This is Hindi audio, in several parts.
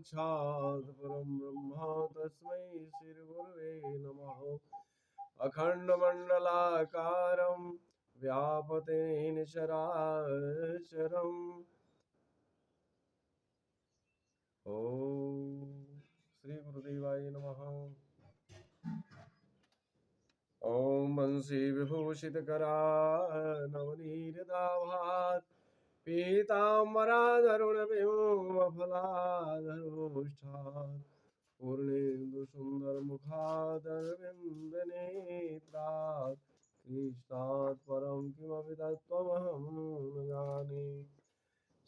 साक्षात् परं ब्रह्म तस्मै श्रीगुरुवे नमः। अखण्डमण्डलाकारं व्यापतेन चराचरम् ॐ श्री गुरुदेवाय नमः। ॐ वंशी विभूषितकरानवनीरदाभात् पीताम्बराधरुणविमफलाधरोष्ठात् पूर्णेन्दुसुन्दरमुखादरविन्दनेत्रात् कृष्णात् परं किमपि तत्त्वमहं न जाने।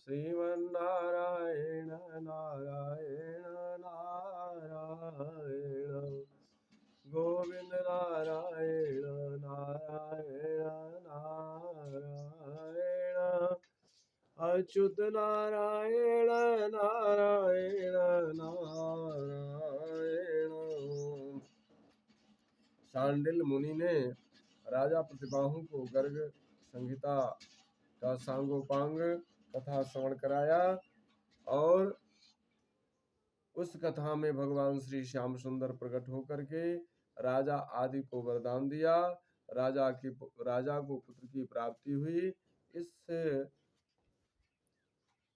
श्रीमन्नारायण नारायण नारायण गोविंद नारायण नारायण नारायण अच्युत नारायण नारायण नारायण। शांडिल मुनि ने राजा प्रतिबाहु को गर्ग संहिता का सांगोपांग कथा श्रवण कराया और उस कथा में भगवान श्री श्याम सुंदर प्रकट होकर के राजा आदि को वरदान दिया। राजा को पुत्र की प्राप्ति हुई। इस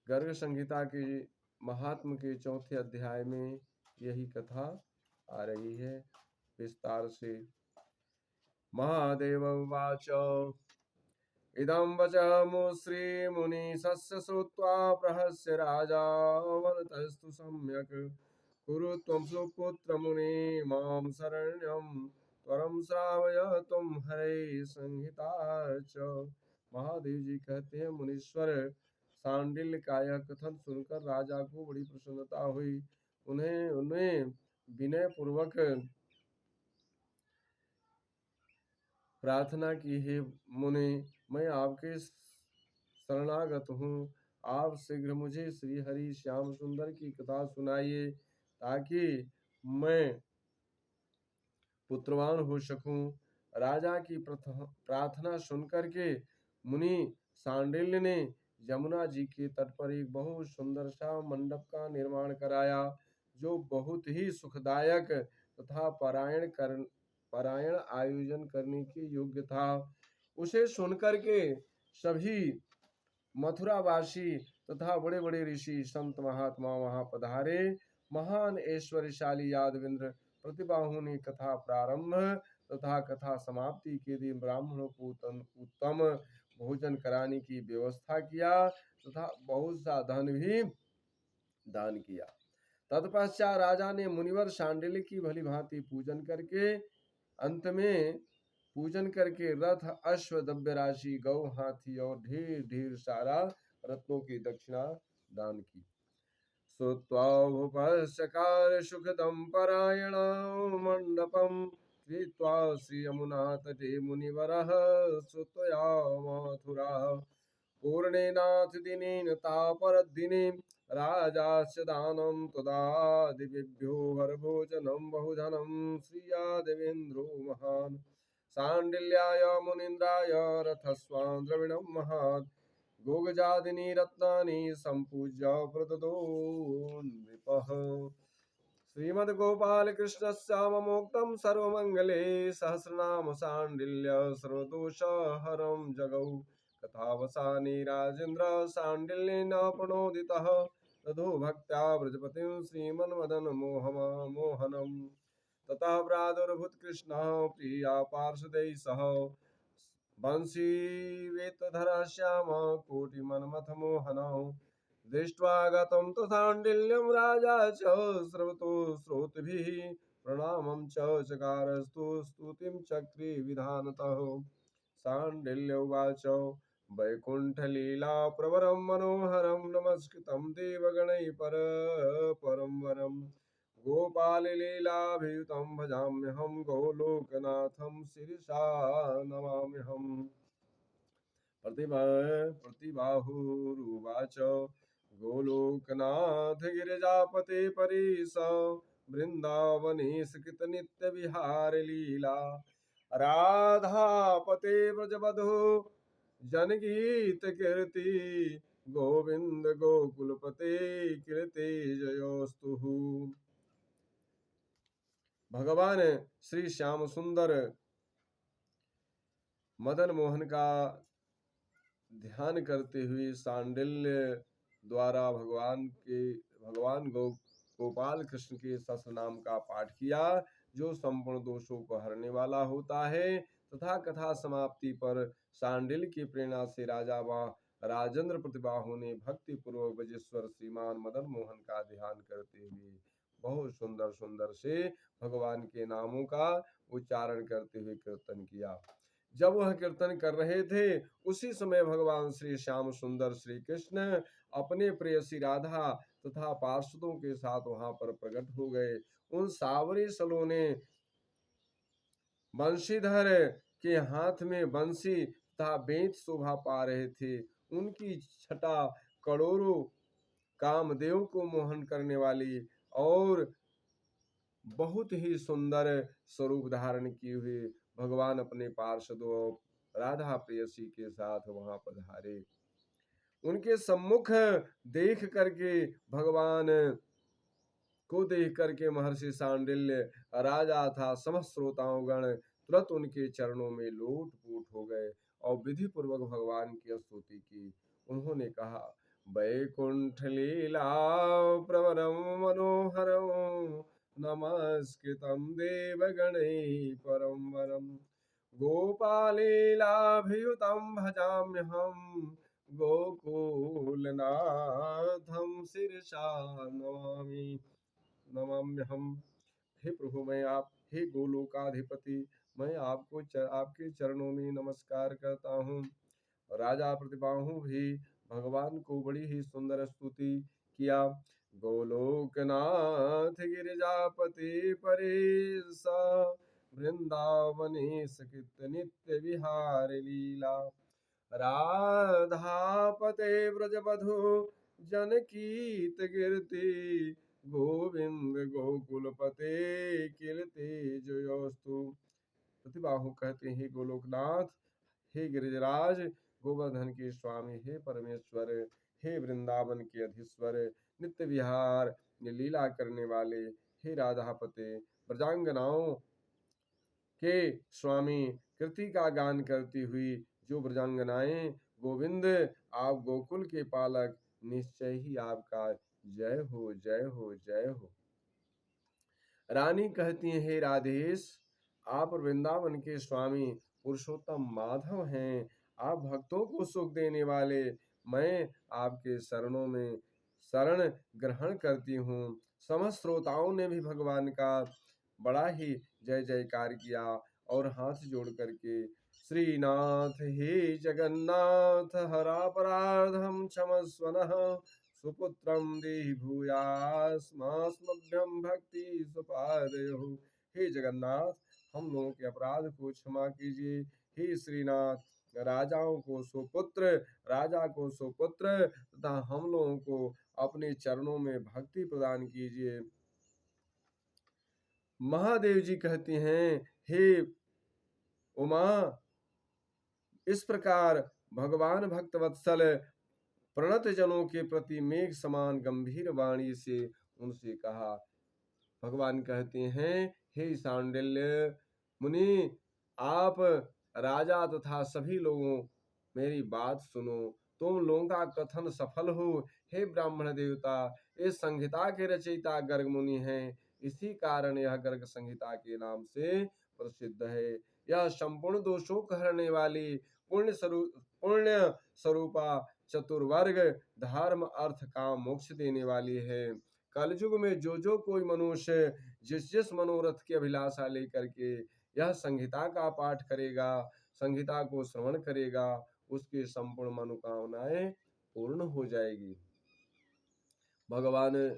गर्ग संहिता के महात्म के चौथे अध्याय में यही कथा आ रही है विस्तार से। महादेव उवाच इदं वचमु श्रीमुनि सस्य श्रुत्वा प्रहस्य राजा वरतस्तु सम्यक् कुरु त्वं सुपुत्र मुने मां शरण्यं त्वरं श्रावय तुम हरे संहिता च। महादेव जी कहते हैं मुनीश्वर सांडिल्य का यह कथन सुनकर राजा को बड़ी प्रसन्नता हुई। उन्हें विनय पूर्वक प्रार्थना की, हे मुनि मैं आपके शरणागत हूँ। आप शीघ्र मुझे श्री हरि श्याम सुंदर की कथा सुनाइए ताकि मैं पुत्रवान हो सकूं। राजा की प्रार्थना सुनकर के मुनि सांडिल्य ने यमुना जी के तट पर एक बहुत सुंदर सा मंडप का निर्माण कराया जो बहुत ही सुखदायक तथा पारायण आयोजन करने के योग्य था। उसे सुनकर के सभी मथुरावासी तथा बड़े बड़े ऋषि संत महात्मा वहां पधारे। महान ऐश्वर्यशाली यादवेंद्र प्रतिबाहु ने कथा प्रारंभ तथा कथा समाप्ति के दिन ब्राह्मणों को उत्तम भोजन कराने की व्यवस्था किया तथा बहुत सा धन भी दान किया। तत्पश्चात राजा ने मुनिवर शांडिल्य की भली भांति पूजन करके रथ अश्व द्रव्य राशि गौ हाथी और ढेर सारा रत्नों की दक्षिणा दान की। श्रुत्वा भूपस्यकार सुखदं परायण मंडपम कृत्वा श्री यमुना तटे मुनिवरः श्रुत्वा मथुरा पूर्णेनाथ दिनेन तापरदिने राजास्य दानं तदादिभ्यो हरभोजनं बहुधनं श्रीयादवेन्द्रो महान् शाण्डिल्याय मुनीन्द्राय रथस्वान् द्रविणं महात् गोगजादिनी रत्नानि सम्पूज्य प्रददो नृपः। श्रीमद् गोपाल कृष्णस्यामोक्तं सर्वमङ्गले सहस्रनाम शाण्डिल्य सर्वदोषहरं जगौ। कथावसाने राजेन्द्र शाण्डिल्येन प्रणोदितः ततो भक्त्या व्रजपतिं श्रीमन्मदन मोहनम्। ततः प्रादुर्भूत कृष्णः प्रिया पार्षदैः सह वंशी वेतधरः श्याम कोटिमन्मथ मोहनः। दृष्ट्वा गतं तु शाण्डिल्यं राजा च श्रवतो श्रोतृभिः प्रणामं च चकारस्तु स्तुतिं चक्रे विधानतः। शाण्डिल्य उवाच वैकुण्ठलीला प्रवरं मनोहरं नमस्कृतं देवगणैः परं वरम् गोपाललीलाभियुतं भजाम्यहं गोलोकनाथं शिरसा नमाम्यहम्। प्रतिबाहुरुवाच गोलोकनाथ गिरिजापते परेश वृन्दावनेश कृत नित्य विहार लीला राधापते ब्रजवधू जनगीत कीर्ति गोविंद गोकुलपते कीर्ति जयोस्तु। भगवान श्री श्याम सुंदर मदन मोहन का ध्यान करते हुए सांडिल्य द्वारा भगवान गोपाल कृष्ण के सहस्र नाम का पाठ किया, जो संपूर्ण दोषों को हरने वाला होता है। तथा कथा समाप्ति पर सांडिल्य की प्रेरणा से राजेंद्र प्रतिबाहु ने भक्ति पूर्वक बजेश्वर श्रीमान मदन मोहन का ध्यान करते हुए बहुत सुंदर सुंदर से भगवान के नामों का उच्चारण करते हुए कीर्तन किया। जब वह कीर्तन कर रहे थे, उसी समय भगवान श्री श्याम सुंदर श्री कृष्ण अपने प्रेयसी राधा तथा पार्षदों के साथ वहां पर प्रकट हो गए। उन सावरे सलोने बंशीधर के हाथ में बंसी तथा बेंत शोभा पा रहे थे। उनकी छटा करोड़ों कामदेव को मोहन करने वाली और बहुत ही सुंदर स्वरूप धारण किए हुए भगवान अपने पार्षदों राधा प्रेयसी के साथ वहां पधारे। उनके सम्मुख देख करके भगवान को देख करके महर्षि सांडिल्य राजा था समस्त श्रोताओं गण तुरंत उनके चरणों में लोट पोट हो गए और विधि पूर्वक भगवान की स्तुति की। उन्होंने कहा, वैकुंठ लीला प्रवरम मनोहरम नमस्कृतं देवगणैः परं वरं गोपालीलाभियुतं भजाम्यहं गोकुलनाथं शिरसा नमाम्यहं। हे प्रभु, हे गोलोकाधिपति, मैं आपके चरणों में नमस्कार करता हूँ। राजा प्रतिबाहु भी भगवान को बड़ी ही सुंदर स्तुति किया। गोलोकनाथ गिरिजापति परेश वृंदावने सकृत नित्य विहार लीला राधापते ब्रजबधु जनकीत कीर्ति गोविंद गोकुलपते कीर्ति जयोस्तु। प्रतिबाहु कहते हैं, गोलोकनाथ, हे गिरिजराज, गोवर्धन के स्वामी, हे परमेश्वर, हे वृंदावन के अधीश्वर, नित्य विहार लीला करने वाले, हे राधापते, ब्रजांगनाओं के स्वामी, कृति का गान करती हुई जो ब्रजांगनाएं, गोविंद आप गोकुल के पालक, निश्चय ही आपका जय हो जय हो जय हो। रानी कहती है, हे राधेश, आप वृंदावन के स्वामी पुरुषोत्तम माधव हैं, आप भक्तों को सुख देने वाले, मैं आपके शरणों में शरण ग्रहण करती हूँ। समस्त श्रोताओं ने भी भगवान का बड़ा ही जय जयकार किया और हाथ जोड़ करके, श्रीनाथ हे जगन्नाथ हरापराधम क्षमस्वनः सुपुत्रं देहि भूयास्मास्मभ्यं भक्ति सुपादयो। हे जगन्नाथ, हम लोगों के अपराध को क्षमा कीजिए। हे श्रीनाथ, राजाओं को सुपुत्र, राजा को सुपुत्र तथा हम लोगों को अपने चरणों में भक्ति प्रदान कीजिए। महादेव जी कहती हैं, हे उमा, इस प्रकार भगवान भक्त वत्सल प्रणत जनों के प्रति मेघ समान गंभीर वाणी से उनसे कहा। भगवान कहते हैं, हे सांडिल्य मुनि, आप राजा तथा सभी लोगों मेरी बात सुनो, तुम लोगों का कथन सफल हो। हे ब्राह्मण देवता, इस संहिता के रचयिता गर्ग मुनि हैं, इसी कारण यह गर्ग संहिता के नाम से प्रसिद्ध है। यह संपूर्ण दोषों को हरने वाली पुण्य स्वरूपा चतुर्वर्ग धर्म अर्थ काम मोक्ष देने वाली है। कलयुग में जो कोई मनुष्य जिस मनोरथ की अभिलाषा लेकर के यह संहिता का पाठ करेगा, संहिता को श्रवण करेगा, उसकी संपूर्ण मनोकामनाएं पूर्ण हो जाएगी। भगवान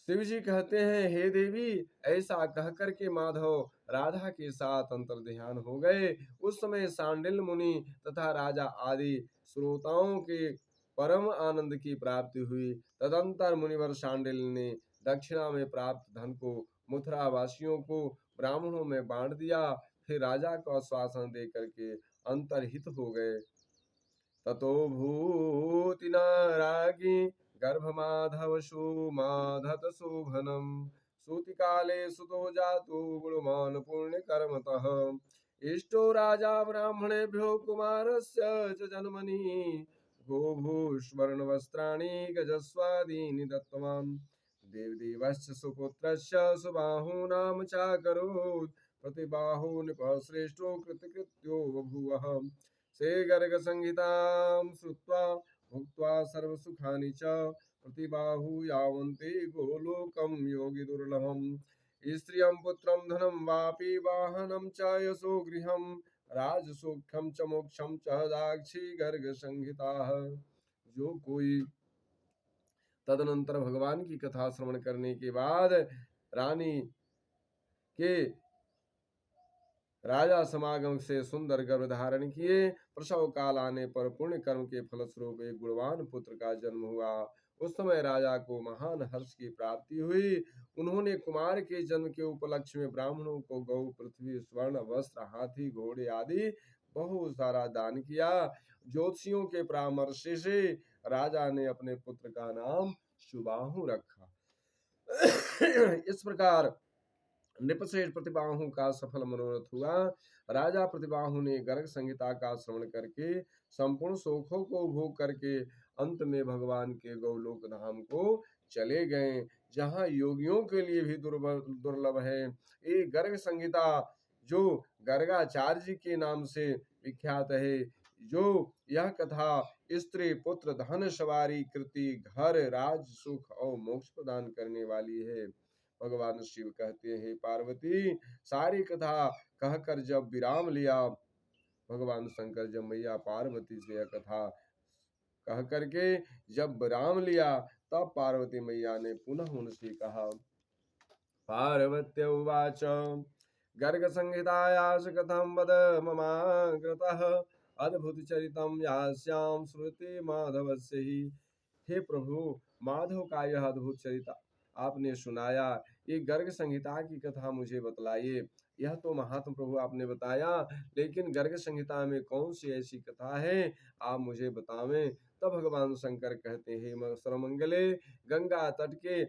शिव जी कहते हैं, हे देवी, ऐसा कहकर के माधव राधा के साथ अंतर ध्यान हो गए। उस समय सांडिल्य मुनि तथा राजा आदि श्रोताओं के परम आनंद की प्राप्ति हुई। तदंतर मुनिवर सांडिल्य ने दक्षिणा में प्राप्त धन को मथुरा वासियों को ब्राह्मणों में बांट दिया। फिर राजा को आश्वासन दे करके अंतर्हित हो गए। ततो भूति न राज्ञी गर्भमाधवशु माधत शोभनम् सूतिकाले सुतो जातु गुणवान् पुण्यकर्मतः इष्टो राजा ब्राह्मणेभ्यो कुमारस्य च जन्मनि गोभूष्वर्णवस्त्राणि गजस्वादीनि दत्तवान् देवदेवश्च सुपुत्रस्य सुबाहूनां चाकरोत् प्रतिबाहु नृपः श्रेष्ठो कृतकृत्यो बभूवः से गर्ग संहितां श्रुत्वा भुक्त्वा सर्वसुखानि च प्रतिबाहु यावन्ते गोलोकं योगि दुर्लभम् स्त्रियं पुत्रं धनं वापि वाहनं च यशो गृहं राजसौख्यं च मोक्षं च दाक्षी गर्ग संहिताः। जो कोई तदनंतर भगवान की कथा श्रवण करने के बाद रानी के राजा समागम से सुंदर गर्भ धारण किए, प्रसव काल आने पर पुण्य कर्म के फलस्वरूप एक गुणवान पुत्र का जन्म हुआ। उस समय राजा को महान हर्ष की प्राप्ति हुई। उन्होंने कुमार के जन्म के उपलक्ष्य में ब्राह्मणों को गौ, पृथ्वी, स्वर्ण, वस्त्र, हाथी, घोड़े आदि बहुत सारा दान किया। ज्योतिषियों के परामर्श से राजा ने अपने पुत्र का नाम सुबाहु रखा। इस प्रकार नृपश्रेष्ठ प्रतिबाहु का सफल मनोरथ हुआ। राजा प्रतिबाहु ने गर्ग संहिता का श्रवण करके संपूर्ण सुखों को भोग करके अंत में भगवान के गौलोक धाम को चले गए, जहाँ योगियों के लिए भी दुर्लभ है। ये गर्ग संहिता जो गर्गाचार्य जी के नाम से विख्यात है, जो यह कथा स्त्री, पुत्र, धन, सवारी, कृति, घर, राज, सुख और मोक्ष प्रदान करने वाली है। भगवान शिव कहते हैं, पार्वती सारी कथा कहकर जब विराम लिया, भगवान शंकर जब मैया पार्वती से यह कथा कह करके जब विराम लिया, तब पार्वती मैया ने पुनः उनसे कहा। पार्वत्य उवाच गर्ग संहितायास कथं वद ममाग्रतः अद्भुत चरितम यास्याम श्रुति माधवस्य ही। हे प्रभु, माधव का यह अद्भुत चरित्र आपने सुनाया, ये गर्ग संहिता की कथा मुझे बतलाइए। यह तो महात्म प्रभु आपने बताया, लेकिन गर्ग संहिता में कौन सी ऐसी कथा है, आप मुझे बतावें। तब भगवान शंकर कहते हैं, सर्वमंगले, गंगा तट के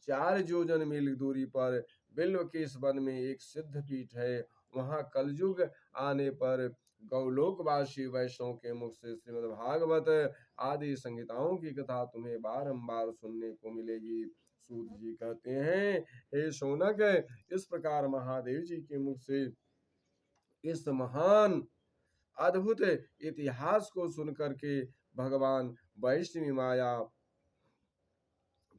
4 योजन मील दूरी पर बिल्व के इस वन में एक सिद्ध पीठ है। वहाँ कलयुग आने पर गौलोकवासी वैष्णव के मुख से श्रीमद् भागवत आदि संहिताओं की कथा तुम्हें बारंबार सुनने को मिलेगी। सूत जी कहते हैं, हे शौनक, इस प्रकार महादेव जी के मुख से इस महान अद्भुत इतिहास को सुनकर के भगवान वैष्णवी माया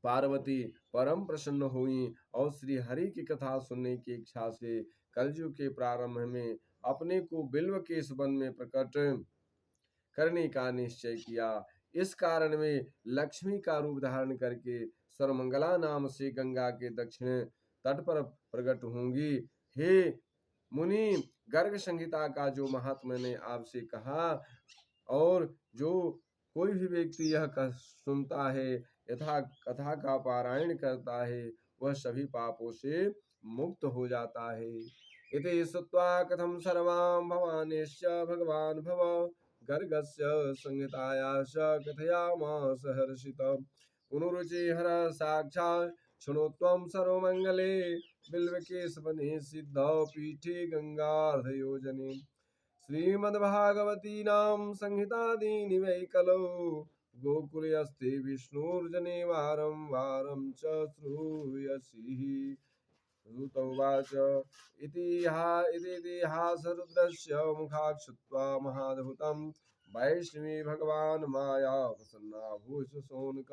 पार्वती परम प्रसन्न हुई और श्री हरि की कथा सुनने की इच्छा से कलयुग के प्रारंभ में अपने को बिल्व के इस वन में प्रकट करने का निश्चय किया। इस कारण में लक्ष्मी का रूप धारण करके सर्वमंगला नाम से गंगा के दक्षिण तट पर प्रकट होंगी। हे मुनि, गर्ग संहिता का जो महात्मा ने आपसे कहा, और जो कोई भी व्यक्ति यह सुनता है, यथा कथा का पारायण करता है, वह सभी पापों से मुक्त हो जाता है। इति श्रुत्वा कथं सर्वां भवानेश्च भगवान् भव गर्गस्य संहितायाश्च कथयामास हर्षितः। पुनरुचिहर साक्षात् शृणुत्वं सर्वमङ्गले बिल्वकेशवने सिद्ध पीठे गंगार्धयोजने। श्रीमद्भागवतीनां संहितादीनि वै कलौ गोकुले अस्ति विष्णुर्जने वारं वारं च श्रूयसि। ऋतौवाच इतिहासरुद्रस्य मुखात् श्रुत्वा महाद्भुतं वैष्णवी भगवान् माया प्रसन्नाभूष शौनक।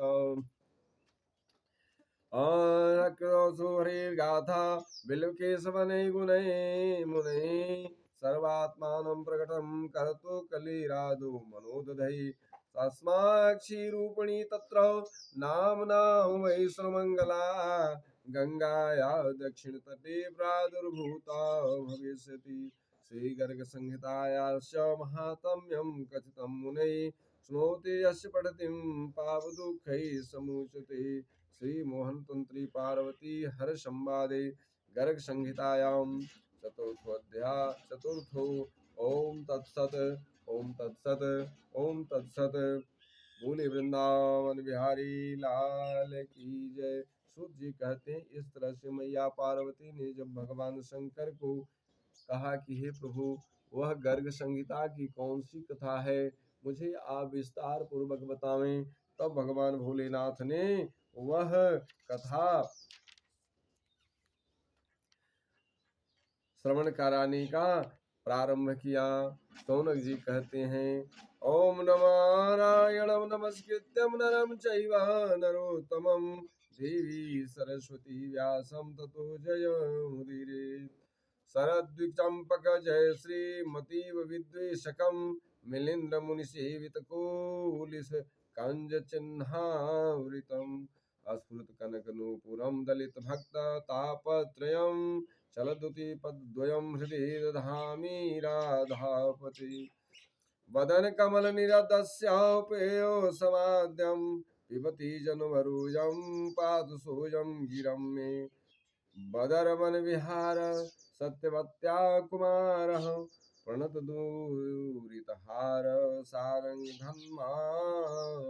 हरिर्गाथा बिल्वकेशवने गुणैः मुनैः सर्वात्मानं प्रकटं कर्तु कलिरादौ मनोदधैः। तस्माक्षीरूपिणी तत्र नाम्ना वैश्वमङ्गला गंगाया दक्षिणतटे प्रादुर्भूता भविष्यति। श्रीगर्गसंहितायाश्च महात्म्यं कथितं मुनैः शृणोति यस्य पठतिं पापदुःखैः समुच्यते। श्री मोहन तंत्री पार्वती हर संवादे गर्ग संहितायां चतुर्थो ओम तत्सत। ओम तत्सत। ओम तत्सत। बोले वृंदावन बिहारी लाल की जय। सूत जी कहते हैं, इस तरह से मैया पार्वती ने जब भगवान शंकर को कहा कि हे प्रभु, वह गर्ग संहिता की कौन सी कथा है, मुझे आप विस्तार पूर्वक बतावें। तब भगवान भोलेनाथ ने वह कथा श्रवण कराने का प्रारंभ किया। सौनक जी कहते हैं, ओम नमो नारायणं नमस्कृत्यं नरं चैव नरोत्तमं देवी सरस्वती व्यासं ततो जयमुदीरयेत्। शरद्विचम्पक जय श्रीमतीव विद्वेषकं मिलिन्द्र मुनिसेवितकुलिस कंजचिह्नावृतम् अस्फुट कनक नूपुरं दलित भक्त तापत्रयम् चलदुति पद्वयं हृदि दधामि राधापति। वदन कमल निरतस्य पेयो समाद्यं पिबति जनुमरुजं पातु सोऽयं गिरं मे। बदरवन विहार सत्यवत्या कुमारः प्रणत दूरितहार सारंग धन्मावतारः।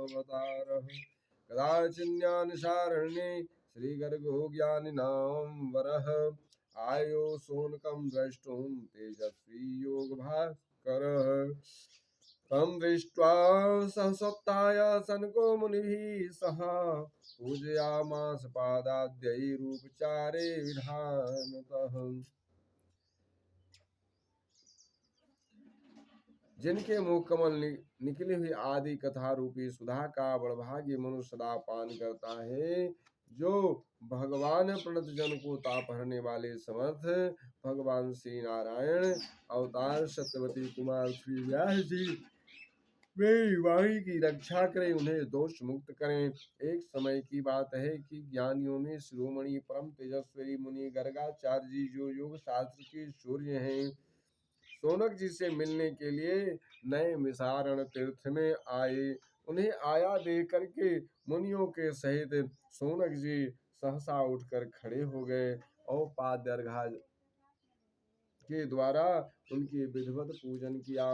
कदाचिन्यानुसारण्ये श्रीगर्गो ज्ञानिनां वरः आयो शोनकं द्रष्टुं तेजस्वी योगभास्करः। तं दृष्ट्वा सहसोत्थाय सनको मुनिभिः सह पूजयामास पादाद्यैरूपचारे विधानतः। जिनके मुख कमल निकली हुई आदि कथा रूपी सुधा का बड़भागी मनुष्य सदा पान करता है, जो भगवान प्रणत जन को ताप हरने वाले समर्थ भगवान श्री नारायण अवतार सत्यवती कुमार श्री व्यास जी मेरी वाणी की रक्षा करें, उन्हें दोष मुक्त करें। एक समय की बात है कि ज्ञानियों में शिरोमणि परम तेजस्वी मुनि गर्गाचार्य जी, जो योग शास्त्र के सूर्य हैं, सोनक जी से मिलने के लिए नए मिसारण तीर्थ में आए। उन्हें आया देख करके मुनियों के सहित सोनक जी सहसा उठकर खड़े हो गए और पाद्यर्घा के द्वारा उनके विधिवत पूजन किया।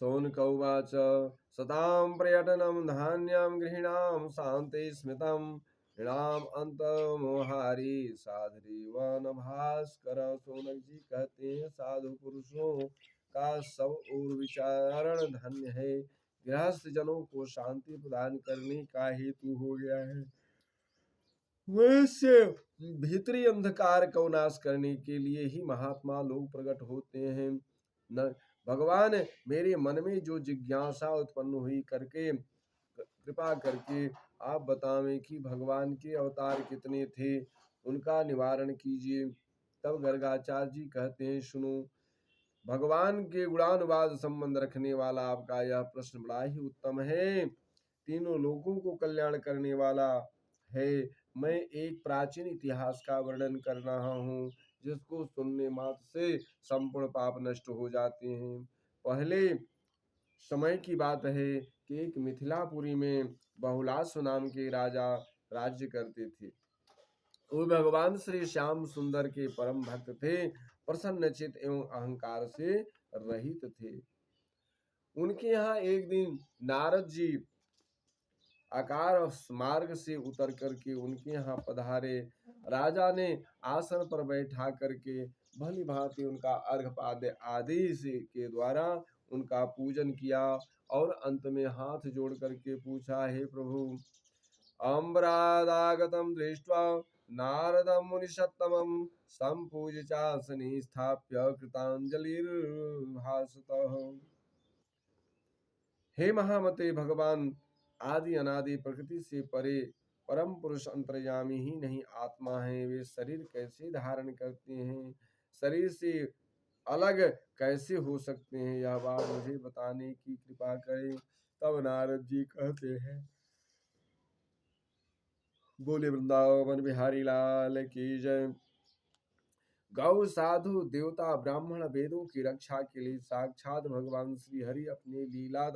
शौनकौवाच सतां पर्यटनं धान्यं गृहीणां शान्ते स्मितं ऋणाम अंतमोहारी साधुरीव न भास्कर। सौनक जी कहते हैं, साधु पुरुषों का सब और विचारण धन्य है, गृहस्थ जनों को शांति प्रदान करने का हेतु हो गया है, वैसे भीतरी अंधकार को नाश करने के लिए ही महात्मा लोग प्रकट होते हैं। न भगवान, मेरे मन में जो जिज्ञासा उत्पन्न हुई करके कृपा करके आप बतावें कि भगवान के अवतार कितने थे, उनका निवारण कीजिए। तब गर्गाचार्य जी कहते हैं, सुनो, भगवान के गुणानुवाद संबंध रखने वाला आपका यह प्रश्न बड़ा ही उत्तम है, तीनों लोगों को कल्याण करने वाला है। मैं एक प्राचीन इतिहास का वर्णन कर रहा हूँ, जिसको सुनने मात्र से संपूर्ण पाप नष्ट हो जाते हैं। पहले समय की बात है कि एक मिथिलापुरी में बहुलासु नाम के राजा राज्य करते थे। वो भगवान श्री श्याम सुंदर के परम भक्त थे, प्रसन्नचित एवं अहंकार से रहित थे। उनके यहाँ एक दिन नारद जी आकार मार्ग से उतर करके उनके यहाँ पधारे। राजा ने आसन पर बैठा करके भली भांति उनका अर्घपाद्य आदि से के द्वारा उनका पूजन किया और अंत में हाथ जोड़ करके पूछा, हे प्रभु, अम्बरादागतं दृष्ट्वा नारदं मुनिसत्तमं संपूज्य चासने स्थाप्य कृतांजलिर्भासतः। हे महामते, भगवान आदि अनादि प्रकृति से परे परम पुरुष अंतर्यामी ही नहीं आत्मा है, वे शरीर कैसे धारण करते हैं, शरीर से अलग कैसे हो सकते हैं, यह बात मुझे बताने की कृपा करें। तब नारद जी कहते हैं, बोले वृंदावन बिहारी लाल की जय। गौ साधु देवता ब्राह्मण वेदों की रक्षा के लिए साक्षात भगवान श्री हरि अपने लीला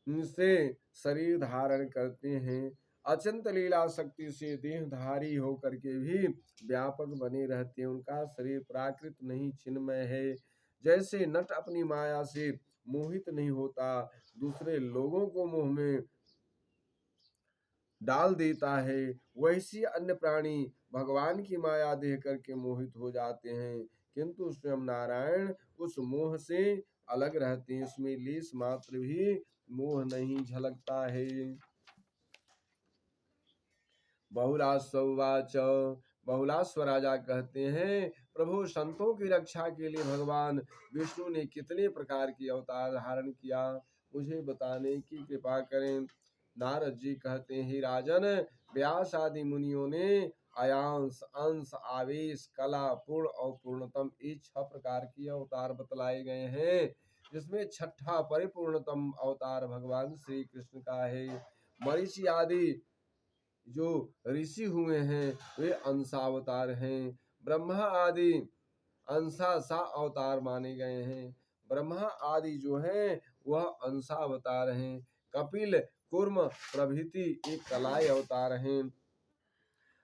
से शरीर धारण करते हैं। अचिंत लीला शक्ति से देहधारी होकर के भी व्यापक बने रहते हैं। उनका शरीर प्राकृत नहीं चिन्मय है। जैसे नट अपनी माया से मोहित नहीं होता, दूसरे लोगों को मोह में डाल देता है, वैसी अन्य प्राणी भगवान की माया देख करके मोहित हो जाते हैं, किंतु स्वयं नारायण उस मोह से अलग रहते हैं। उसमें लेस मात्र भी मोह नहीं झलकता है। बहुलास्वाच, बहुलास्व राजा कहते हैं, प्रभु संतों की रक्षा के लिए भगवान विष्णु ने कितने प्रकार की अवतार धारण किया, मुझे बताने की कृपा करें। नारद जी कहते हैं, राजन, व्यास आदि मुनियों ने अयांश, अंश, आवेश, कला, पूर्ण और पूर्णतम, ये 6 प्रकार की अवतार बतलाए गए हैं, जिसमें छठा परिपूर्णतम अवतार भगवान श्री कृष्ण का है। मरीचि आदि जो ऋषि हुए हैं वे अंशावतार हैं। ब्रह्मा आदि अंशा सा अवतार माने गए हैं। ब्रह्मा आदि जो हैं वह अंशावतार हैं। कपिल, कुर्म प्रभृति एक कलाय अवतार हैं।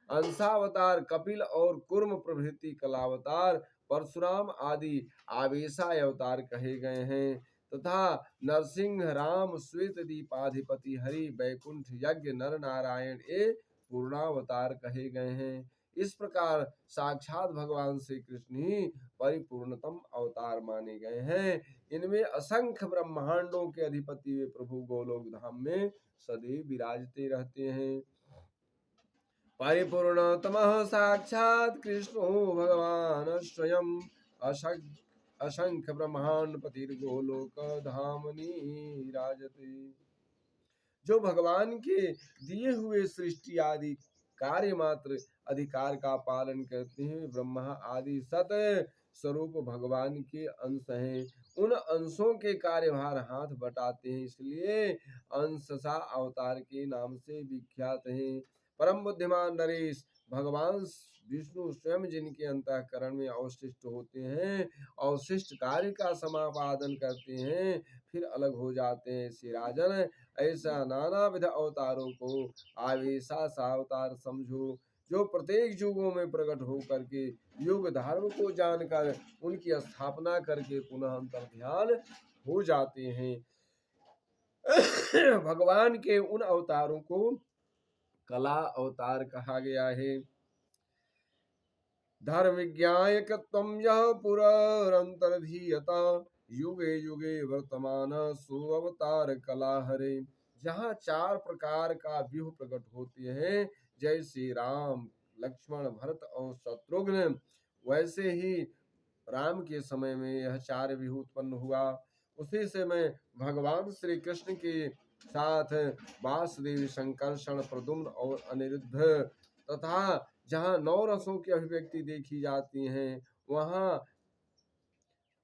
अंशावतार कपिल और कुर्म प्रभृति कलावतार, परशुराम आदि आवेशाय अवतार कहे गए हैं, तथा नरसिंह, राम, श्वेत दीपाधिपति, हरि, बैकुंठ, यज्ञ, नर नारायण ये पूर्णावतार कहे गए हैं। इस प्रकार साक्षात भगवान श्री कृष्ण ही परिपूर्णतम अवतार माने गए हैं। इनमें असंख्य ब्रह्मांडों के अधिपति वे प्रभु गोलोक धाम में सदैव विराजते रहते हैं। परिपूर्णतमः साक्षात् कृष्णो भगवान स्वयं, असंख्य ब्रह्मांड पतिर्गोलोक धामनि राजते। जो भगवान के दिए हुए सृष्टि आदि कार्य मात्र अधिकार का पालन करते हैं, ब्रह्मा आदि सत स्वरूप भगवान के अंश हैं। उन अंशों के कार्यभार हाथ बटाते हैं, इसलिए अंशसा अवतार के नाम से विख्यात हैं। परम बुद्धिमान नरेश, भगवान विष्णु स्वयं जिनके अंतःकरण में अवशिष्ट होते हैं, अवशिष्ट कार्य का समापादन करते हैं, फिर अलग हो जाते हैं। श्री राजन, ऐसा नाना विध अवतारों को आवेशा सा अवतार समझो, जो प्रत्येक युगों में प्रकट होकर के युग धर्म को जानकर उनकी स्थापना करके पुनः अंतर्ध्यान हो जाते हैं। भगवान के उन अवतारों को कला अवतार कहा गया है। धर्म विज्ञायकत्वं यः पुरंतरधीयता, युगे युगे वर्तमान सुअवतार कला हरे। जहाँ 4 प्रकार का व्यूह प्रकट होते हैं, जैसे राम, लक्ष्मण, भरत और शत्रुघ्न, वैसे ही राम के समय में यह 4 व्यूह उत्पन्न हुआ। उसी से मैं भगवान श्री कृष्ण के साथ वासुदेव, संकर्षण, प्रद्युम्न और अनिरुद्ध, तथा जहाँ 9 रसों की अभिव्यक्ति देखी जाती हैं, वहाँ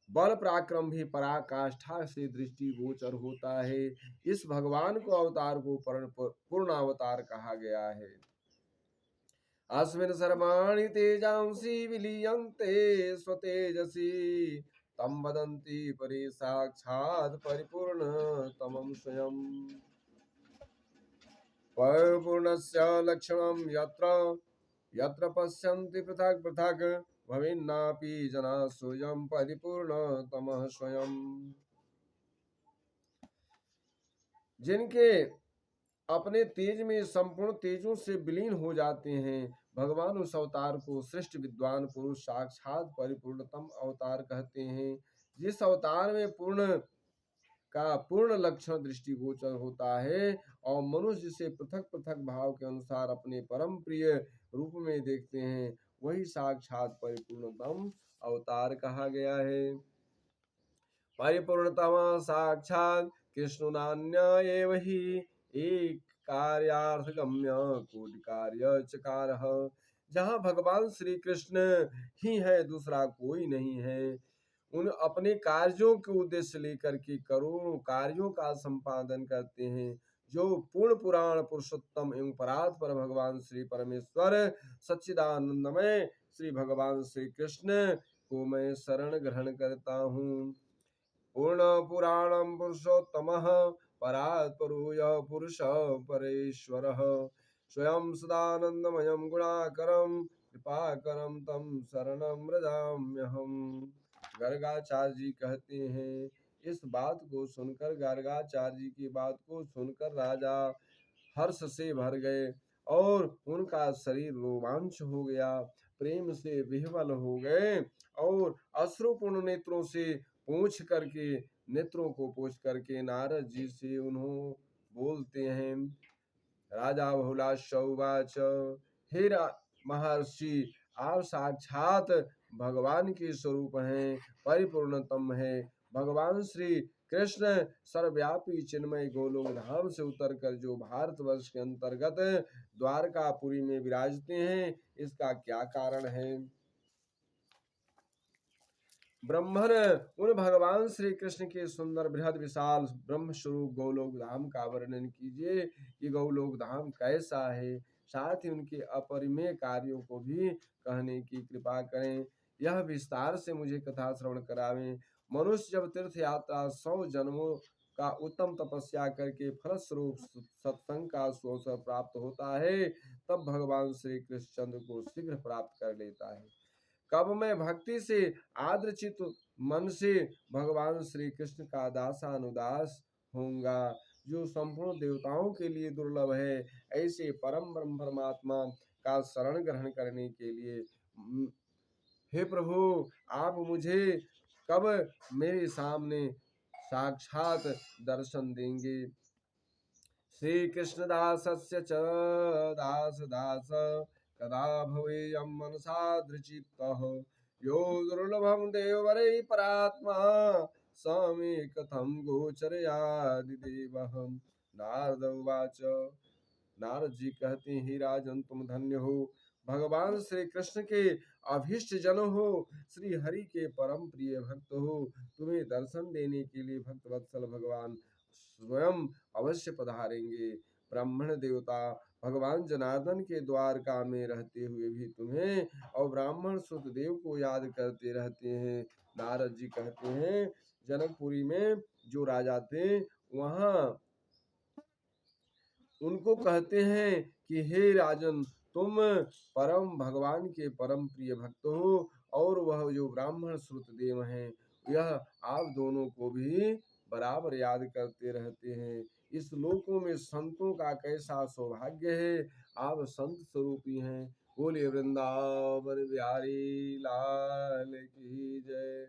बल पराक्रम भी पराकाष्ठा से दृष्टि गोचर होता है। इस भगवान को अवतार को पूर्ण अवतार कहा गया है। अस्मिन् सर्वाणि तेजांसि विलीयन्ते स्वतेजसि, तं वदन्ति परे साक्षात् परिपूर्णतमं स्वयं। परिपूर्णस्य लक्षणं यत्र यत्र पश्यन्ति पृथक् पृथक्, भविन्नापि जना स्वयं परिपूर्णतमः स्वयं। जिनके अपने तेज में संपूर्ण तेजों से विलीन हो जाते हैं, भगवान उस अवतार को श्रेष्ठ विद्वान पुरुष साक्षात परिपूर्णतम अवतार कहते हैं। जिस अवतार में पूर्ण लक्षण दृष्टि गोचर होता है और मनुष्य जिसे पृथक पृथक भाव के अनुसार अपने परम प्रिय रूप में देखते हैं, वही साक्षात परिपूर्णतम अवतार कहा गया है। परिपूर्णतम साक्षात कृष्ण नान्य एव ही एक कार्यार्थ गम्य कोटि कार्य चकार। जहाँ भगवान श्री कृष्ण ही है, दूसरा कोई नहीं है। उन अपने कार्यों के उद्देश्य लेकर के करोड़ों कार्यों का संपादन करते हैं। जो पूर्ण पुराण पुरुषोत्तम एवं परात्पर भगवान श्री परमेश्वर सच्चिदानंदमय श्री भगवान श्री कृष्ण को मैं शरण ग्रहण करता हूँ। पूर्ण पुराणं पुरुषोत्तमः परात्परो यः पुरुषः परेश्वरः, स्वयं सदानंदमयं गुणाकरं कृपाकरं तं शरणं व्रजाम्यहम्। गर्गाचार्य जी कहते हैं, इस बात को सुनकर, गर्गाचार्य जी की बात को सुनकर राजा हर्ष से भर गए और उनका शरीर रोमांच हो गया, प्रेम से विह्वल हो गए और अश्रुपूर्ण नेत्रों से पूछ करके, नेत्रों को पूछ करके नारद जी से उन्होंने बोलते हैं। राजा बहुलाश उवाच, हे महर्षि, आप साक्षात भगवान के स्वरूप हैं, परिपूर्णतम है। भगवान श्री कृष्ण सर्वव्यापी चिन्मय गोलोक धाम से उतरकर जो भारतवर्ष के अंतर्गत द्वारकापुरी में विराजते हैं, इसका क्या कारण है? ब्रह्मण उन भगवान श्री कृष्ण के सुंदर बृहद विशाल ब्रह्म स्वरूप गोलोक धाम का वर्णन कीजिए कि गोलोक धाम कैसा है, साथ ही उनके अपरिमेय कार्यों को भी कहने की कृपा करें। यह विस्तार से मुझे कथा श्रवण करावें। मनुष्य जब तीर्थ यात्रा 100 जन्मों का उत्तम तपस्या करके फलस्वरूप सत्संग का अवसर प्राप्त होता है, तब भगवान श्री कृष्णचंद्र को शीघ्र प्राप्त कर लेता है। कब मैं भक्ति से आदरचित मन से भगवान श्री कृष्ण का दासानुदास होऊंगा, जो संपूर्ण देवताओं के लिए दुर्लभ है। ऐसे परम ब्रह्म परमात्मा का शरण ग्रहण करने के लिए हे प्रभु, आप मुझे कब मेरे सामने साक्षात दर्शन देंगे? श्री कृष्णदासस्य च दास दास कदा भवेयं मनसा दृचित्तः, यो दुर्लभं देववरै परात्मा स मे कथं गोचरयादिदेवः। नारद उवाच, नारद जी कहते हैं, हे राजन, तुम धन्य हो, भगवान श्री कृष्ण के अभिष्ट जन हो, श्री हरि के परम प्रिय भक्त हो। तुम्हें दर्शन देने के लिए भक्त वत्सल भगवान स्वयं अवश्य पधारेंगे। ब्राह्मण देवता भगवान जनार्दन के द्वारका में रहते हुए भी तुम्हें और ब्राह्मण सुत देव को याद करते रहते हैं। नारद जी कहते हैं, जनकपुरी में जो राजा थे, वहाँ उनको कहते हैं कि हे राजन, तुम परम भगवान के परम प्रिय भक्त हो और वह जो ब्राह्मण श्रुत देव हैं, यह आप दोनों को भी बराबर याद करते रहते हैं। इस लोकों में संतों का कैसा सौभाग्य है, आप संत स्वरूपी हैं। बोले वृंदावन बिहारी लाल की जय।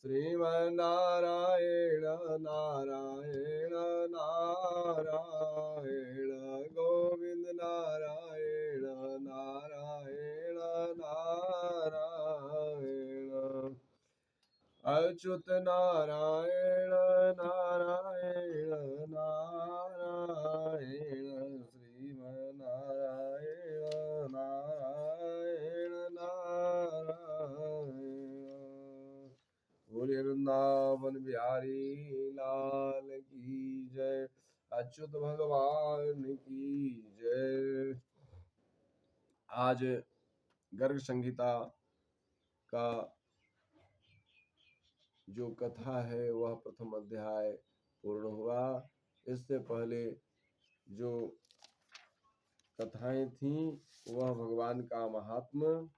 श्रीमन्नारायण नारायण नारायण, गोविंद नारायण नारायण नारायण, अच्युत नारायण नारायण नारायण, श्रीमन्नारायण नारायण नारायण। बोले वृंदावन बिहारी लाल की जय। अच्युत भगवान की जय। आज गर्ग संहिता का जो कथा है वह प्रथम अध्याय पूर्ण हुआ। इससे पहले जो कथाएं थीं वह भगवान का महात्म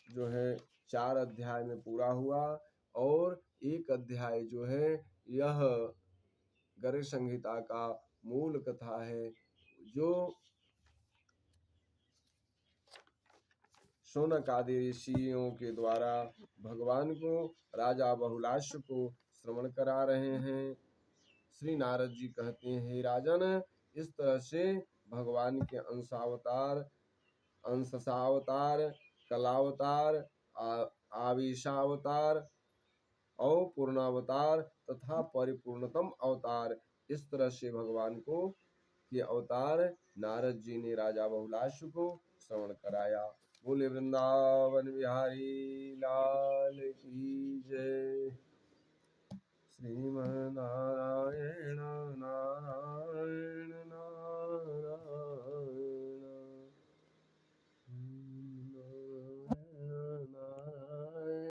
जो है 4 अध्याय में पूरा हुआ और एक अध्याय जो है यह गर्ग संहिता का मूल कथा है, जो शौनक आदि ऋषियों के द्वारा भगवान को राजा बहुलाश को श्रवण करा रहे हैं। श्री नारद जी कहते हैं, हे राजन, इस तरह से भगवान के अंशावतार, अंशसावतार, कलावतार, आविशावतार और पूर्णावतार तथा परिपूर्णतम अवतार, इस तरह से भगवान को के अवतार नारद जी ने राजा बहुलाश को श्रवण कराया। बोले वृंदावन बिहारी लाल की जय।